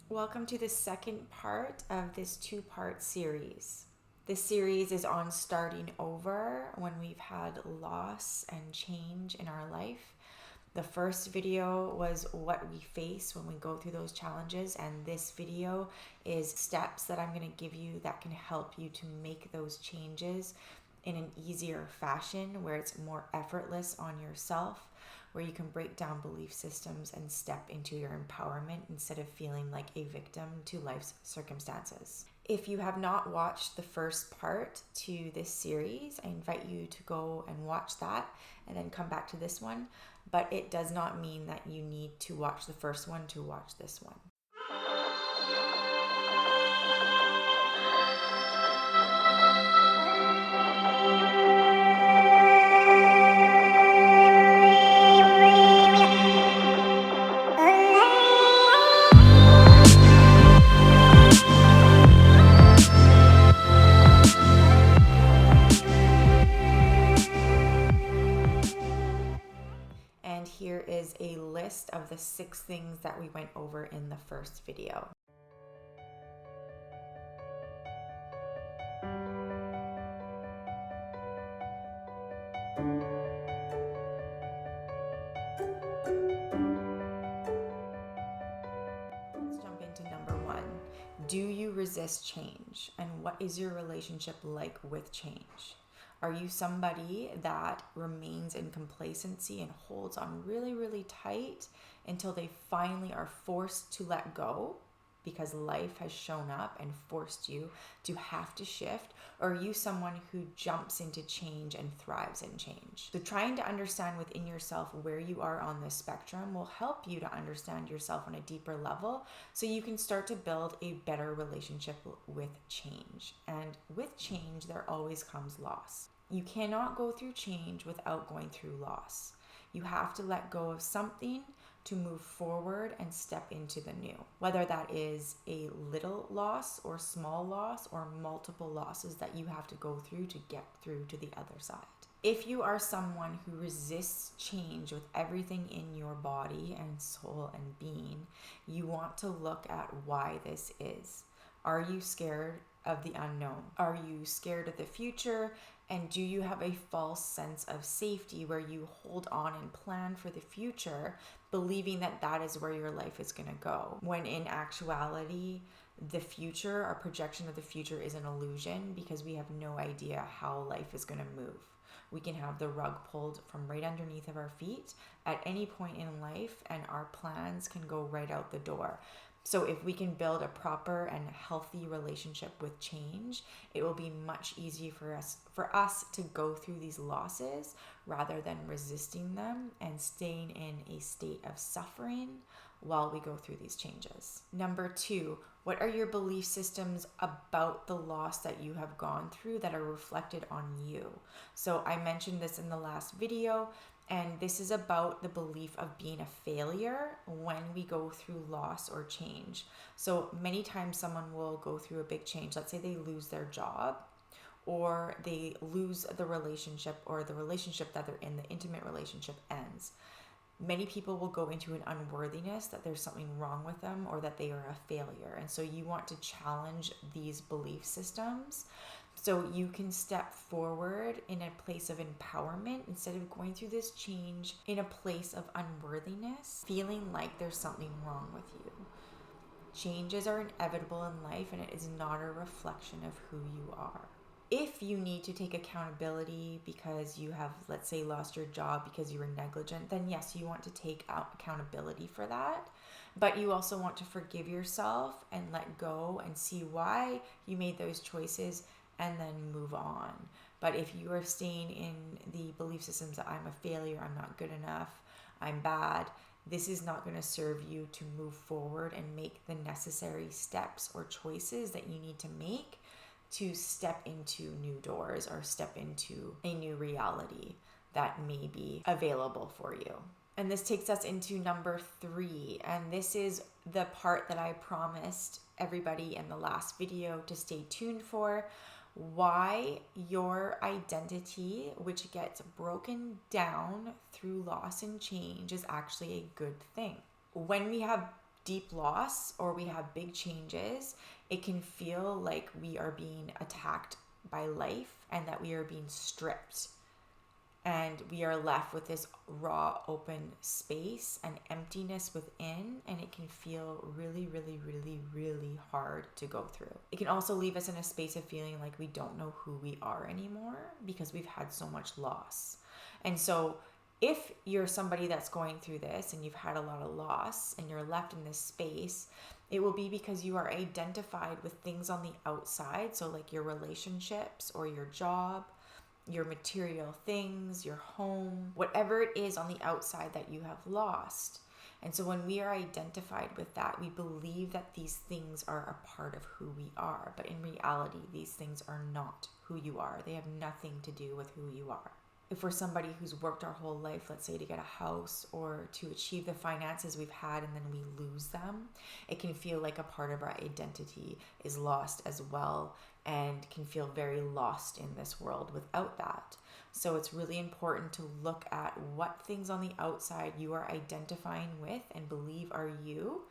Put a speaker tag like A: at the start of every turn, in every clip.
A: Welcome to the second part of this two-part series. This series is on starting over when we've had loss and change in our life. The first video was what we face when we go through those challenges, and this video is steps that I'm going to give you that can help you to make those changes in an easier fashion where it's more effortless on yourself, where you can break down belief systems and step into your empowerment instead of feeling like a victim to life's circumstances. If you have not watched the first part to this series, I invite you to go and watch that and then come back to this one. But it does not mean that you need to watch the first one to watch this one. And here is a list of the 6 things that we went over in the first video. Let's jump into number 1. Do you resist change? And what is your relationship like with change? Are you somebody that remains in complacency and holds on really, really tight until they finally are forced to let go because life has shown up and forced you to have to shift? Or are you someone who jumps into change and thrives in change? So trying to understand within yourself where you are on this spectrum will help you to understand yourself on a deeper level so you can start to build a better relationship with change. And with change, there always comes loss. You cannot go through change without going through loss. You have to let go of something to move forward and step into the new. Whether that is a little loss or small loss or multiple losses that you have to go through to get through to the other side. If you are someone who resists change with everything in your body and soul and being, you want to look at why this is. Are you scared of the unknown? Are you scared of the future? And do you have a false sense of safety where you hold on and plan for the future, believing that that is where your life is going to go? When in actuality, the future, our projection of the future is an illusion because we have no idea how life is going to move. We can have the rug pulled from right underneath of our feet at any point in life, and our plans can go right out the door. So if we can build a proper and healthy relationship with change, it will be much easier for us to go through these losses rather than resisting them and staying in a state of suffering while we go through these changes. Number 2, what are your belief systems about the loss that you have gone through that are reflected on you? So I mentioned this in the last video, and this is about the belief of being a failure when we go through loss or change. So many times someone will go through a big change. Let's say they lose their job, or they lose the relationship, or the relationship that they're in, the intimate relationship, ends. Many people will go into an unworthiness, that there's something wrong with them or that they are a failure. And so you want to challenge these belief systems so you can step forward in a place of empowerment instead of going through this change in a place of unworthiness, feeling like there's something wrong with you. Changes are inevitable in life, and it is not a reflection of who you are. If you need to take accountability because you have, let's say, lost your job because you were negligent, then yes, you want to take accountability for that. But you also want to forgive yourself and let go and see why you made those choices and then move on. But if you are staying in the belief systems that I'm a failure, I'm not good enough, I'm bad, this is not going to serve you to move forward and make the necessary steps or choices that you need to make to step into new doors or step into a new reality that may be available for you. And this takes us into number 3. And this is the part that I promised everybody in the last video to stay tuned for. Why your identity, which gets broken down through loss and change, is actually a good thing. When we have deep loss or we have big changes, it can feel like we are being attacked by life and that we are being stripped. And we are left with this raw, open space and emptiness within, and it can feel really, really, really, really hard to go through. It can also leave us in a space of feeling like we don't know who we are anymore because we've had so much loss. And so if you're somebody that's going through this and you've had a lot of loss and you're left in this space, it will be because you are identified with things on the outside. So like your relationships or your job, your material things, your home, whatever it is on the outside that you have lost. And so when we are identified with that, we believe that these things are a part of who we are. But in reality, these things are not who you are. They have nothing to do with who you are. If we're somebody who's worked our whole life, let's say to get a house or to achieve the finances we've had and then we lose them, it can feel like a part of our identity is lost as well and can feel very lost in this world without that. So it's really important to look at what things on the outside you are identifying with and believe are you.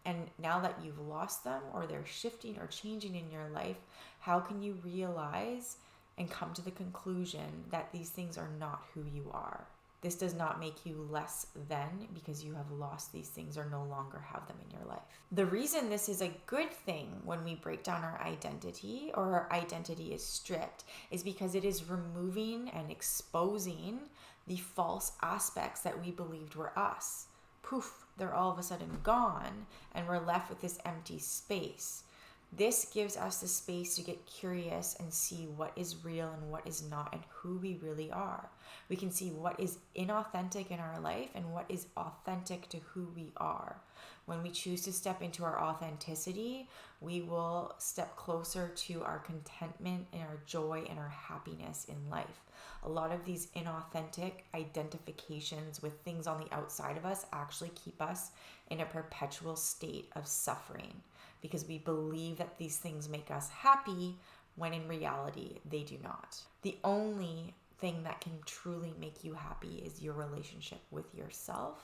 A: And now that you've lost them or they're shifting or changing in your life, how can you realize and come to the conclusion that these things are not who you are? This does not make you less than because you have lost these things or no longer have them in your life. The reason this is a good thing when we break down our identity or our identity is stripped is because it is removing and exposing the false aspects that we believed were us. Poof, they're all of a sudden gone and we're left with this empty space. This gives us the space to get curious and see what is real and what is not and who we really are. We can see what is inauthentic in our life and what is authentic to who we are. When we choose to step into our authenticity, we will step closer to our contentment and our joy and our happiness in life. A lot of these inauthentic identifications with things on the outside of us actually keep us in a perpetual state of suffering, because we believe that these things make us happy when in reality they do not. The only thing that can truly make you happy is your relationship with yourself,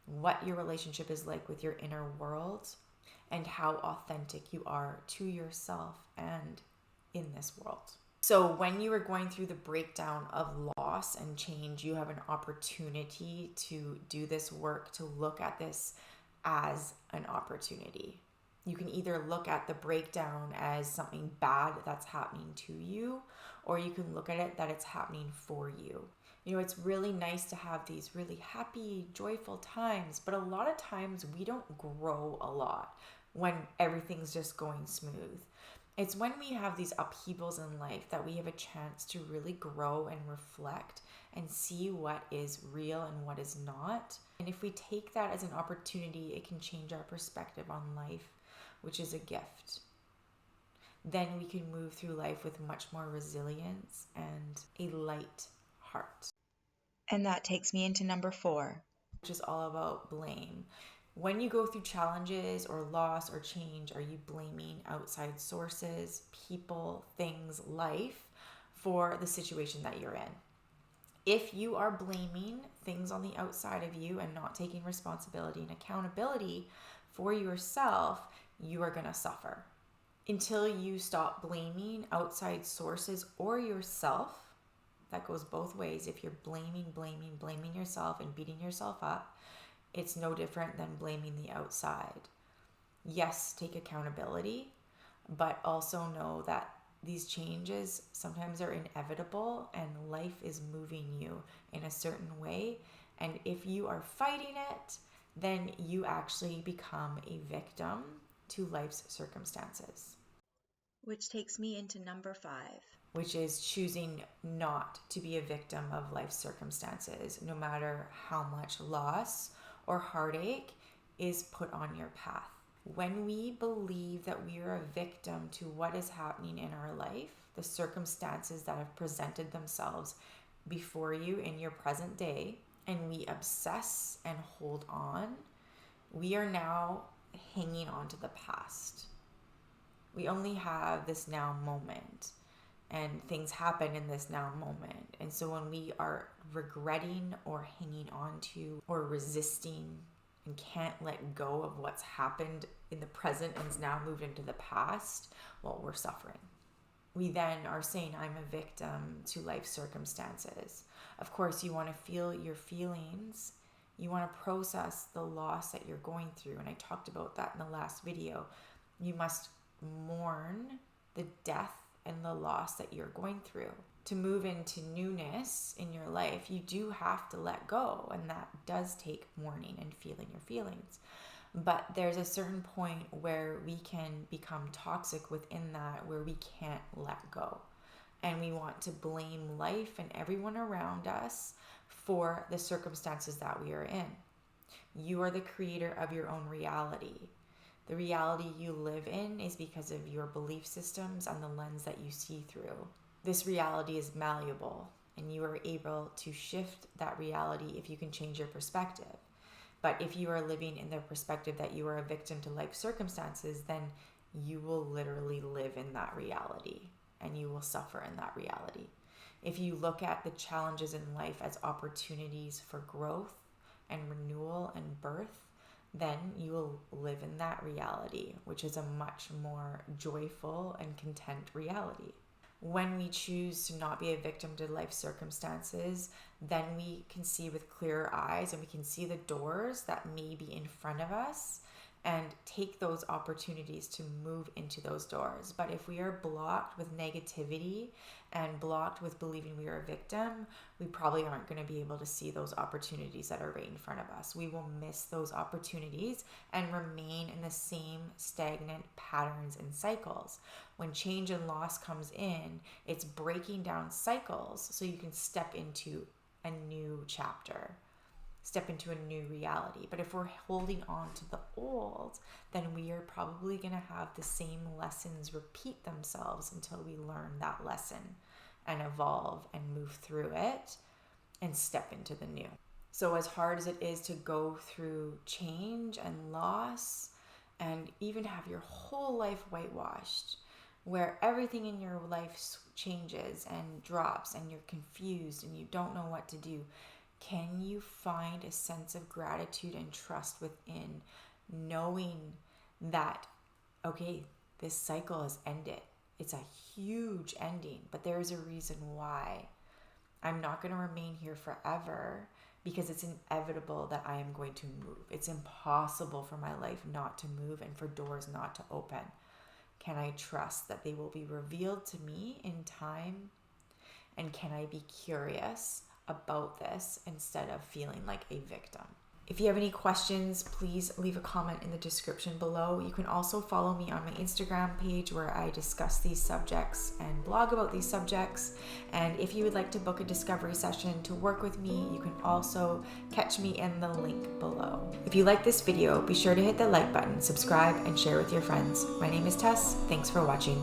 A: what your relationship is like with your inner world, and how authentic you are to yourself and in this world. So when you are going through the breakdown of loss and change, you have an opportunity to do this work, to look at this as an opportunity. You can either look at the breakdown as something bad that's happening to you, or you can look at it that it's happening for you. You know, it's really nice to have these really happy, joyful times, but a lot of times we don't grow a lot when everything's just going smooth. It's when we have these upheavals in life that we have a chance to really grow and reflect and see what is real and what is not. And if we take that as an opportunity, it can change our perspective on life, which is a gift. Then we can move through life with much more resilience and a light heart. And that takes me into number 4, which is all about blame. When you go through challenges or loss or change, are you blaming outside sources, people, things, life for the situation that you're in? If you are blaming things on the outside of you and not taking responsibility and accountability for yourself, you are going to suffer. Until you stop blaming outside sources or yourself, that goes both ways. If you're blaming yourself and beating yourself up, it's no different than blaming the outside. Yes, take accountability, but also know that these changes sometimes are inevitable and life is moving you in a certain way. And if you are fighting it, then you actually become a victim to life's circumstances. Which takes me into number 5, which is choosing not to be a victim of life's circumstances, no matter how much loss or heartache is put on your path. When we believe that we are a victim to what is happening in our life, the circumstances that have presented themselves before you in your present day, and we obsess and hold on, we are now hanging on to the past. We only have this now moment, and things happen in this now moment. And so when we are regretting or hanging on to or resisting and can't let go of what's happened in the present and is now moved into the past, well, we're suffering. We then are saying, I'm a victim to life circumstances. Of course, you want to feel your feelings. You want to process the loss that you're going through. And I talked about that in the last video. You must mourn the death and the loss that you're going through. To move into newness in your life, you do have to let go. And that does take mourning and feeling your feelings. But there's a certain point where we can become toxic within that, where we can't let go. And we want to blame life and everyone around us for the circumstances that we are in. You are the creator of your own reality. The reality you live in is because of your belief systems and the lens that you see through. This reality is malleable, and you are able to shift that reality if you can change your perspective. But if you are living in the perspective that you are a victim to life circumstances, then you will literally live in that reality and you will suffer in that reality. If you look at the challenges in life as opportunities for growth and renewal and birth, then you will live in that reality, which is a much more joyful and content reality. When we choose to not be a victim to life circumstances, then we can see with clearer eyes and we can see the doors that may be in front of us and take those opportunities to move into those doors. But if we are blocked with negativity and blocked with believing we are a victim, we probably aren't going to be able to see those opportunities that are right in front of us. We will miss those opportunities and remain in the same stagnant patterns and cycles. When change and loss comes in, it's breaking down cycles so you can step into a new chapter. Step into a new reality. But if we're holding on to the old, then we are probably going to have the same lessons repeat themselves until we learn that lesson and evolve and move through it and step into the new. So as hard as it is to go through change and loss and even have your whole life whitewashed, where everything in your life changes and drops and you're confused and you don't know what to do, can you find a sense of gratitude and trust within knowing that, okay, this cycle has ended. It's a huge ending, but there is a reason why. I'm not going to remain here forever because it's inevitable that I am going to move. It's impossible for my life not to move and for doors not to open. Can I trust that they will be revealed to me in time? And can I be curious about this instead of feeling like a victim? If you have any questions, please leave a comment in the description below. You can also follow me on my Instagram page where I discuss these subjects and blog about these subjects. And if you would like to book a discovery session to work with me, you can also catch me in the link below. If you like this video, be sure to hit the like button, subscribe, and share with your friends. My name is Tess. Thanks for watching.